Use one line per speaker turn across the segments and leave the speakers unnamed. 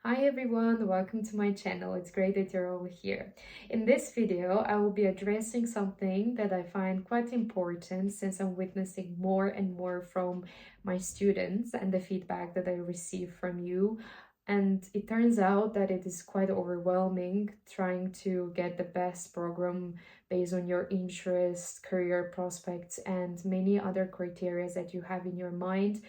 Hi everyone, welcome to my channel. It's great that you're all here. In this video, I will be addressing something that I find quite important since I'm witnessing more and more from my students and the feedback that I receive from you. And it turns out that it is quite overwhelming trying to get the best program based on your interests, career prospects, and many other criteria that you have in your mind,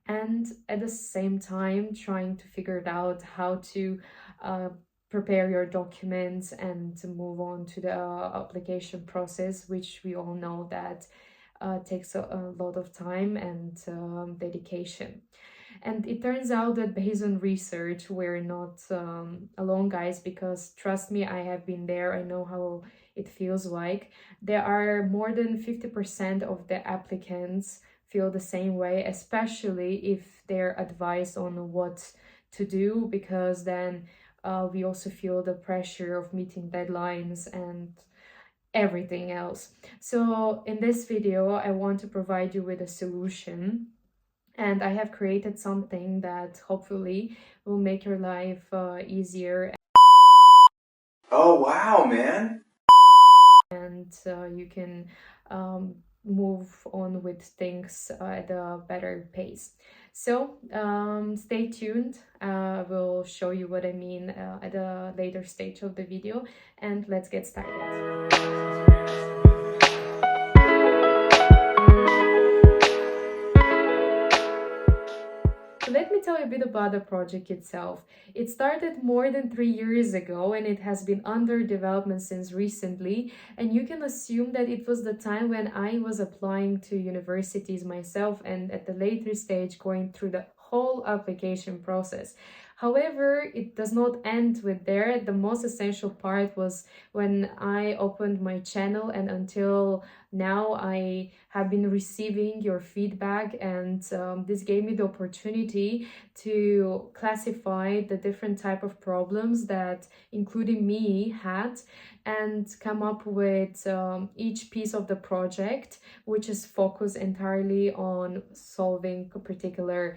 and at the same time trying to figure it out how to uh, prepare your documents and to move on to the application process, which we all know that takes a lot of time and dedication. And it turns out that based on research, we're not alone, guys, because trust me, I have been there. I know how it feels like. There are more than 50% of the applicants feel the same way, especially if they're advised on what to do, because then we also feel the pressure of meeting deadlines and everything else. So in this video, I want to provide you with a solution, and I have created something that hopefully will make your life easier.
Oh, wow, man.
And you can move on with things at a better pace. So stay tuned. I will show you what I mean at a later stage of the video, and let's get started. So let me tell you a bit about the project itself. It started more than 3 years ago and it has been under development since recently. And you can assume that it was the time when I was applying to universities myself and at the later stage going through the whole application process. However, it does not end with there. The most essential part was when I opened my channel, and until now I have been receiving your feedback, and this gave me the opportunity to classify the different type of problems that including me had and come up with each piece of the project, which is focused entirely on solving a particular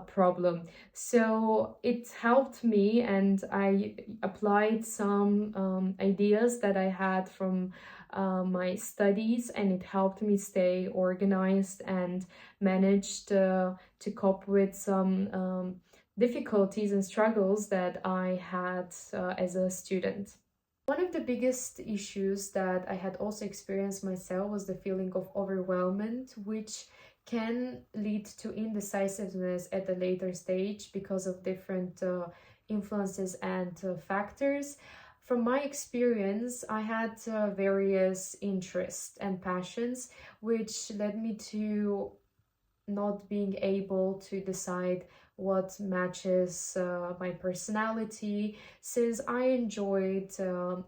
problem. So it helped me, and I applied some ideas that I had from my studies, and it helped me stay organized and managed to cope with some difficulties and struggles that I had as a student. One of the biggest issues that I had also experienced myself was the feeling of overwhelmment, which can lead to indecisiveness at a later stage because of different influences and factors. From my experience, I had various interests and passions, which led me to not being able to decide what matches my personality, since I enjoyed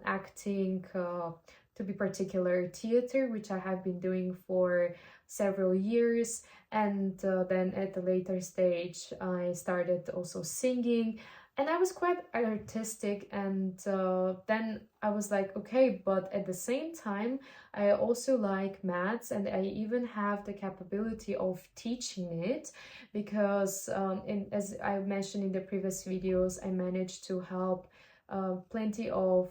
acting, to be particular theater, which I have been doing for several years, and then at the later stage I started also singing, and I was quite artistic, and then I was like, okay, but at the same time I also like maths, and I even have the capability of teaching it, because as I mentioned in the previous videos, I managed to help plenty of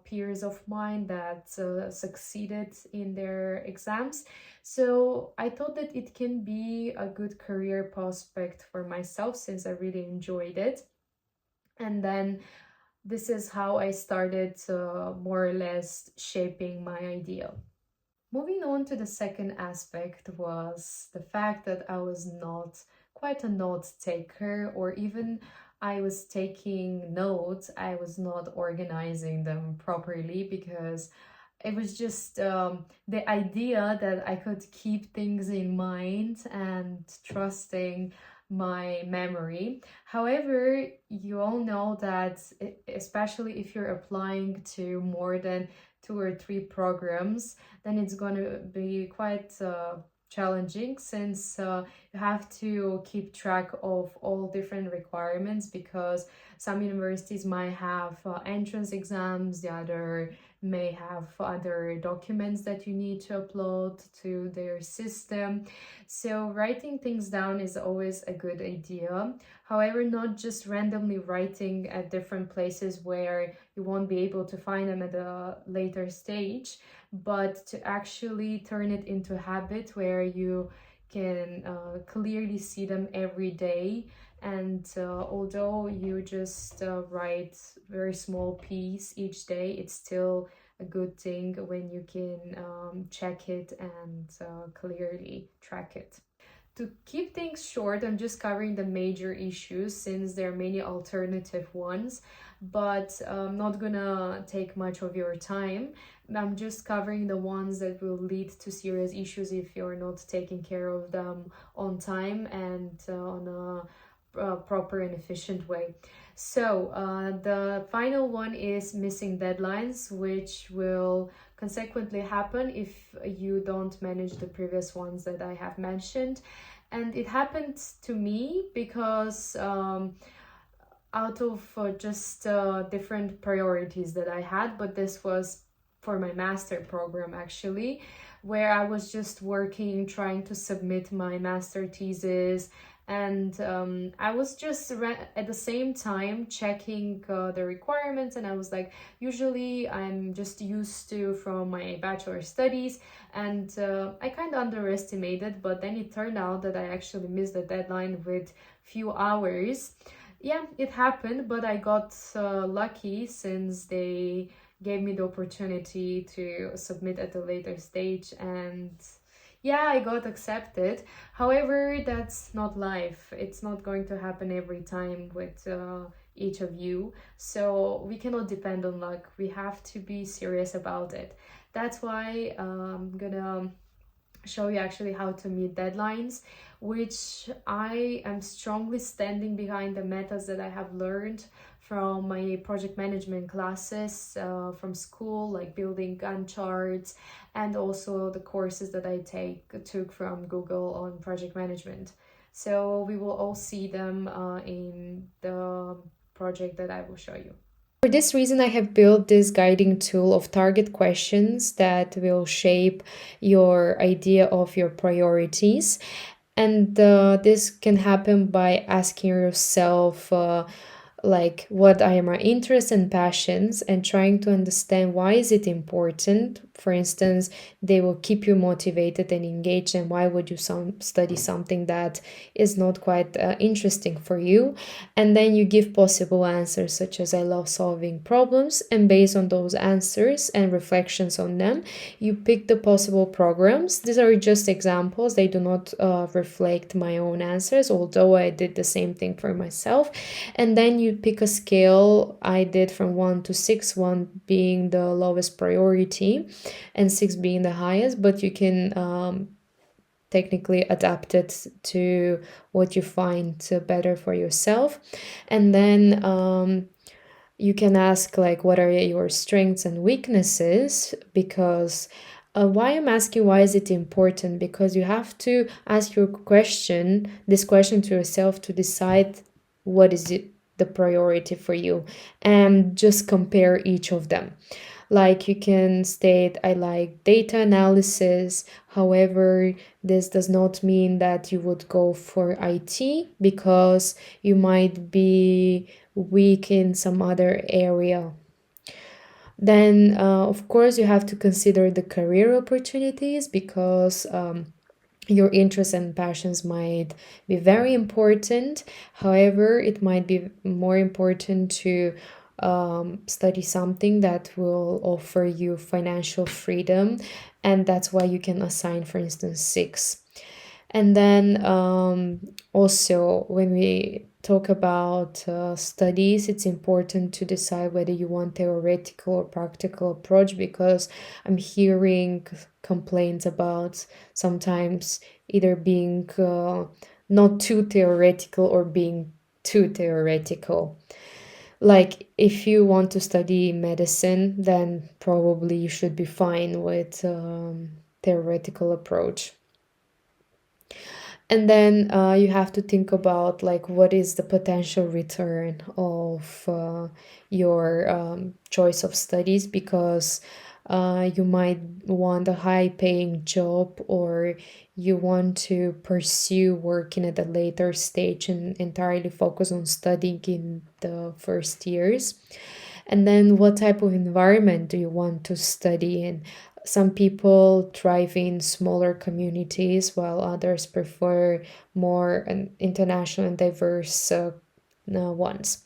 peers of mine that succeeded in their exams. So I thought that it can be a good career prospect for myself since I really enjoyed it. And then this is how I started more or less shaping my idea. Moving on to the second aspect was the fact that I was not quite a note taker, or even I was taking notes, I was not organizing them properly, because it was just the idea that I could keep things in mind and trusting my memory. However, you all know that, especially if you're applying to more than 2 or 3 programs, then it's going to be quite challenging since you have to keep track of all different requirements, because some universities might have entrance exams, the other may have other documents that you need to upload to their system. So writing things down is always a good idea. However, not just randomly writing at different places where you won't be able to find them at a later stage, but to actually turn it into a habit where you can clearly see them every day. And although you just write very small piece each day, it's still a good thing when you can check it and clearly track it. To keep things short, I'm just covering the major issues since there are many alternative ones, but I'm not gonna take much of your time. I'm just covering the ones that will lead to serious issues if you're not taking care of them on time and on a proper and efficient way. So the final one is missing deadlines, which will consequently happen if you don't manage the previous ones that I have mentioned. And it happened to me because out of just different priorities that I had, but this was for my master program actually, where I was just working, trying to submit my master thesis, and I was just at the same time checking the requirements, and I was like, usually I'm just used to from my bachelor studies, and I kind of underestimated, but then it turned out that I actually missed the deadline with few hours. Yeah, it happened, but I got lucky since they gave me the opportunity to submit at a later stage, and yeah, I got accepted. However, that's not life. It's not going to happen every time with each of you. So we cannot depend on luck. We have to be serious about it. That's why I'm gonna show you actually how to meet deadlines, which I am strongly standing behind the methods that I have learned from my project management classes from school, like building Gantt charts, and also the courses that I took from Google on project management. So we will all see them in the project that I will show you. For this reason, I have built this guiding tool of target questions that will shape your idea of your priorities. And this can happen by asking yourself, like, what are my interests and passions, and trying to understand why is it important. For instance, they will keep you motivated and engaged, and why would you study something that is not quite interesting for you. And then you give possible answers, such as I love solving problems, and based on those answers and reflections on them, you pick the possible programs. These are just examples, they do not reflect my own answers, although I did the same thing for myself. And then you pick a scale. I did from 1 to 6, 1 being the lowest priority and 6 being the highest, but you can technically adapt it to what you find better for yourself. And then you can ask, like, what are your strengths and weaknesses, because why I'm asking why is it important, because you have to ask this question to yourself to decide what is it the priority for you, and just compare each of them. Like, you can state, I like data analysis. However, this does not mean that you would go for IT, because you might be weak in some other area. Then, of course, you have to consider the career opportunities, because your interests and passions might be very important. However, it might be more important to study something that will offer you financial freedom, and that's why you can assign, for instance, 6. And then also, when we talk about studies, it's important to decide whether you want theoretical or practical approach, because I'm hearing complaints about sometimes either being not too theoretical or being too theoretical. Like, if you want to study medicine, then probably you should be fine with theoretical approach. And then you have to think about like what is the potential return of your choice of studies, because you might want a high paying job, or you want to pursue working at a later stage and entirely focus on studying in the first years. And then what type of environment do you want to study in? Some people thrive in smaller communities, while others prefer more international and diverse ones.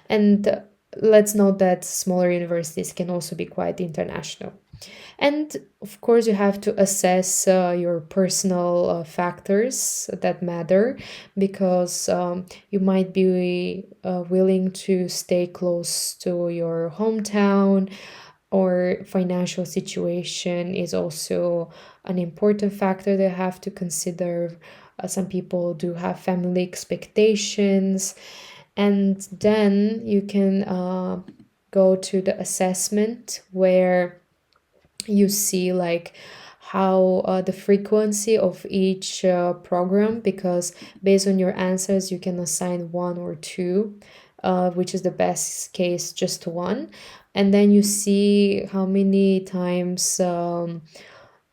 And let's note that smaller universities can also be quite international. And of course, you have to assess your personal factors that matter, because you might be willing to stay close to your hometown, or financial situation is also an important factor that you have to consider. Some people do have family expectations. And then you can go to the assessment, where you see like how the frequency of each program, because based on your answers you can assign one or two, which is the best case just one. And then you see how many times the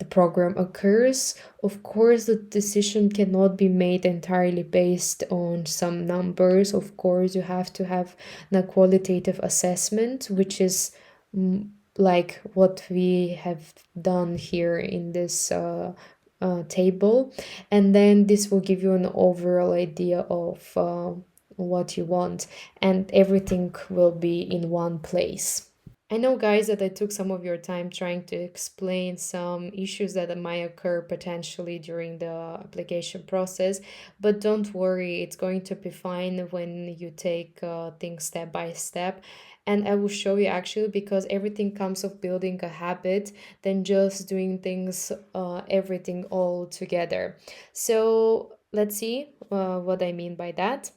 program occurs. Of course, the decision cannot be made entirely based on some numbers. Of course, you have to have a qualitative assessment, which is like what we have done here in this table. And then this will give you an overall idea of what you want, and everything will be in one place. I know, guys, that I took some of your time trying to explain some issues that might occur potentially during the application process, but don't worry, it's going to be fine when you take things step by step. And I will show you actually, because everything comes of building a habit than just doing things, everything all together. So let's see what I mean by that.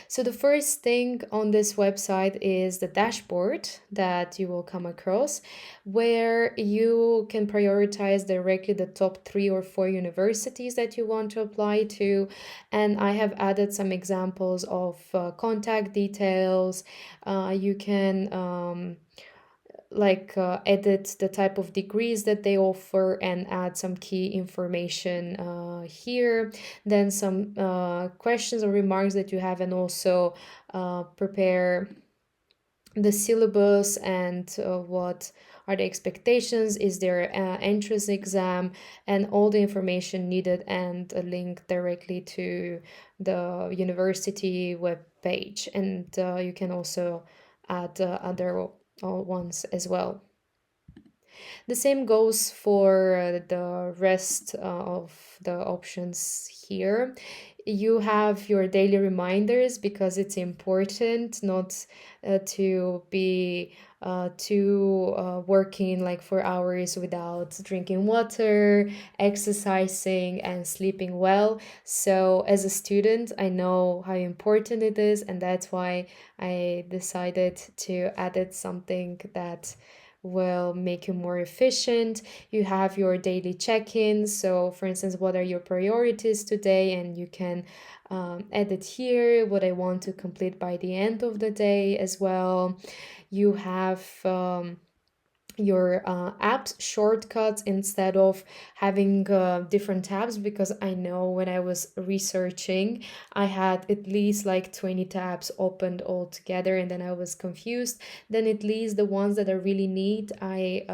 So the first thing on this website is the dashboard that you will come across, where you can prioritize directly the top 3 or 4 universities that you want to apply to. And I have added some examples of contact details. You can edit the type of degrees that they offer and add some key information here, then some questions or remarks that you have, and also prepare the syllabus and what are the expectations, is there entrance exam, and all the information needed, and a link directly to the university web page. And you can also add other ones as well. The same goes for the rest of the options here. You have your daily reminders, because it's important not to be too working like for hours without drinking water, exercising, and sleeping well. So, as a student, I know how important it is, and that's why I decided to add it something that will make you more efficient. You have your daily check-ins. So, for instance, what are your priorities today? And you can edit here what I want to complete by the end of the day as well. You have your apps shortcuts instead of having different tabs, because I know when I was researching I had at least like 20 tabs opened all together, and then I was confused. Then at least the ones that I really need, I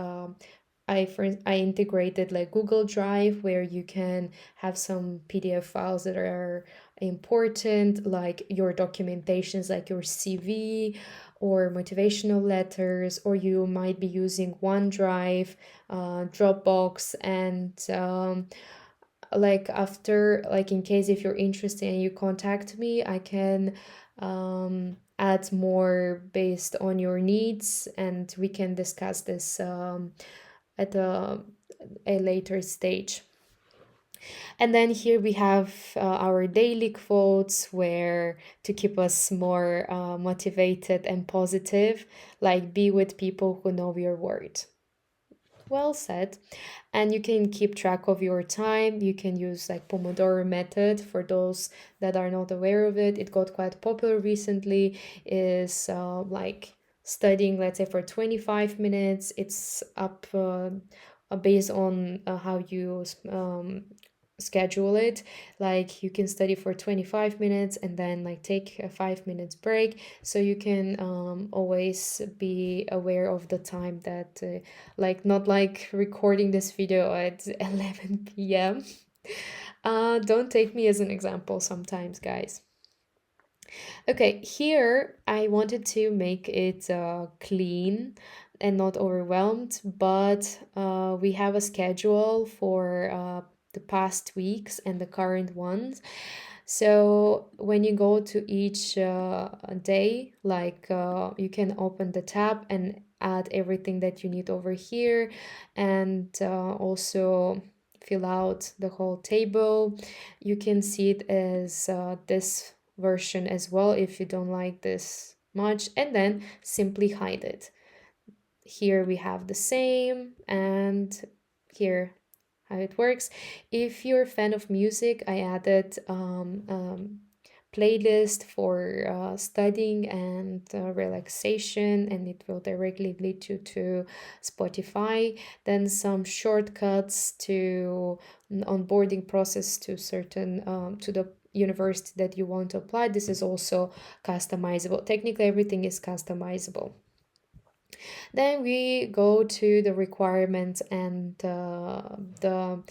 integrated like Google Drive, where you can have some PDF files that are important, like your documentations, like your CV or motivational letters, or you might be using OneDrive, Dropbox, and like after, like in case if you're interested and you contact me, I can add more based on your needs, and we can discuss this at a later stage. And then here we have our daily quotes, where to keep us more motivated and positive, like be with people who know your word. Well said. And you can keep track of your time. You can use like Pomodoro method for those that are not aware of it. It got quite popular recently. Is like studying, let's say, for 25 minutes. It's up based on how you schedule it. Like you can study for 25 minutes and then like take a 5 minutes break, so you can always be aware of the time that like not like recording this video at 11 p.m. Don't take me as an example sometimes, guys. Okay, here I wanted to make it clean and not overwhelmed, but we have a schedule for the past weeks and the current ones. So when you go to each day, like you can open the tab and add everything that you need over here, and also fill out the whole table. You can see it as this version as well if you don't like this much, and then simply hide it. Here we have the same, and here how it works. If you're a fan of music, I added playlist for studying and relaxation, and it will directly lead you to Spotify. Then some shortcuts to onboarding process to certain to the university that you want to apply. This is also customizable. Technically everything is customizable. Then we go to the requirements and the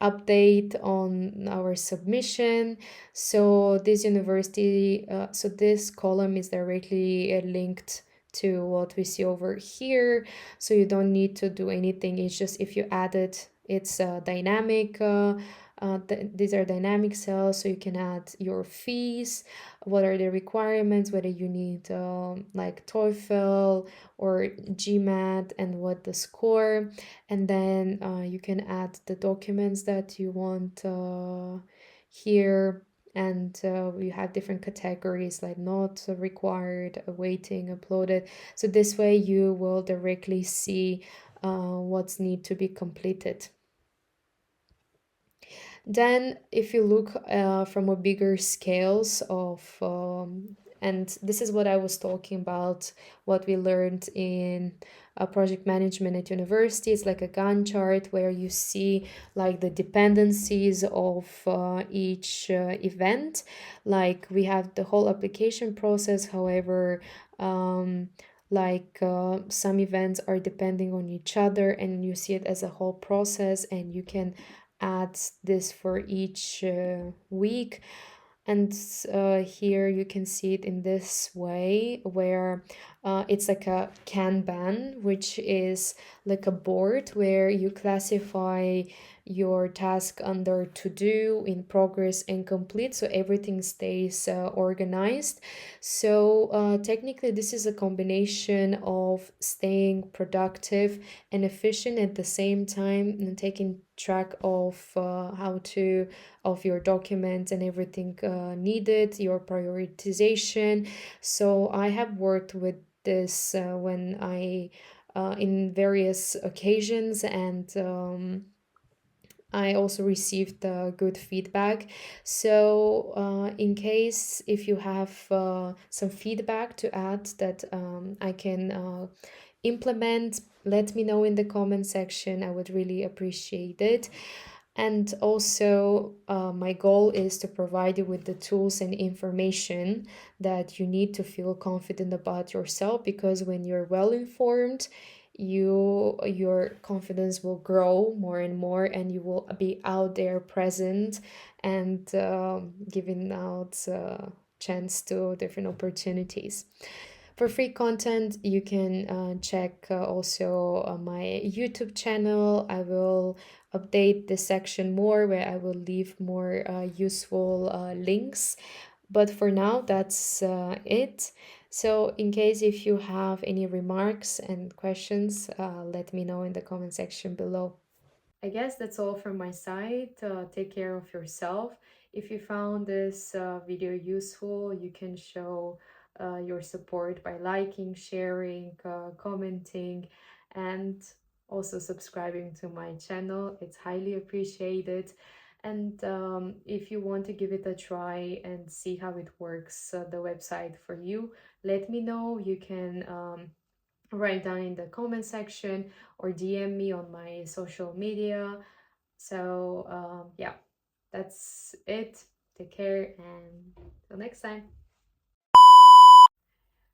update on our submission. So this university, so this column is directly linked to what we see over here. So you don't need to do anything. It's just if you add it, it's dynamic. These are dynamic cells, so you can add your fees, what are the requirements, whether you need like TOEFL or GMAT, and what the score. And then you can add the documents that you want here. And we have different categories like not required, awaiting, uploaded. So this way you will directly see what's need to be completed. Then, if you look from a bigger scales of, and this is what I was talking about, what we learned in project management at university. It's like a Gantt chart where you see like the dependencies of each event. Like we have the whole application process, however, like some events are depending on each other, and you see it as a whole process, and you can add this for each week. And here you can see it in this way where it's like a Kanban, which is like a board where you classify your task under to do, in progress, and complete, so everything stays organized. So technically this is a combination of staying productive and efficient at the same time, and taking track of how to of your documents and everything needed, your prioritization. So I have worked with this when I in various occasions, and I also received good feedback. So, in case if you have some feedback to add that I can implement, let me know in the comment section. I would really appreciate it. And also, my goal is to provide you with the tools and information that you need to feel confident about yourself, because when you're well informed, your confidence will grow more and more, and you will be out there present and giving out chance to different opportunities. For free content, you can check also my YouTube channel. I will update this section more, where I will leave more useful links. But for now, that's it. So in case if you have any remarks and questions, let me know in the comment section below. I guess that's all from my side. Take care of yourself. If you found this video useful, you can show your support by liking, sharing, commenting, and also subscribing to my channel. It's highly appreciated. And if you want to give it a try and see how it works, the website for you, let me know. You can write down in the comment section or DM me on my social media. So yeah, that's it. Take care and till next time.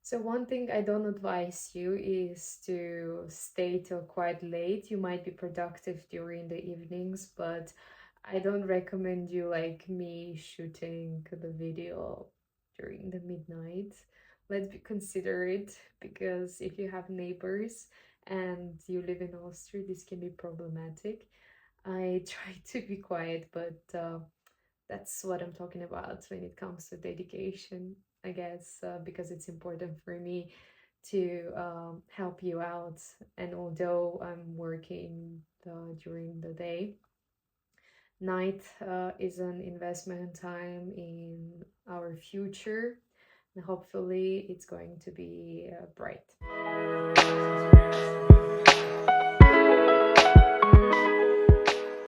So one thing I don't advise you is to stay till quite late. You might be productive during the evenings, but I don't recommend you like me shooting the video during the midnight. Let's be considerate, because if you have neighbors and you live in Austria, this can be problematic. I try to be quiet, but that's what I'm talking about when it comes to dedication, I guess, because it's important for me to help you out. And although I'm working during the day, night is an investment time in our future, and hopefully it's going to be bright.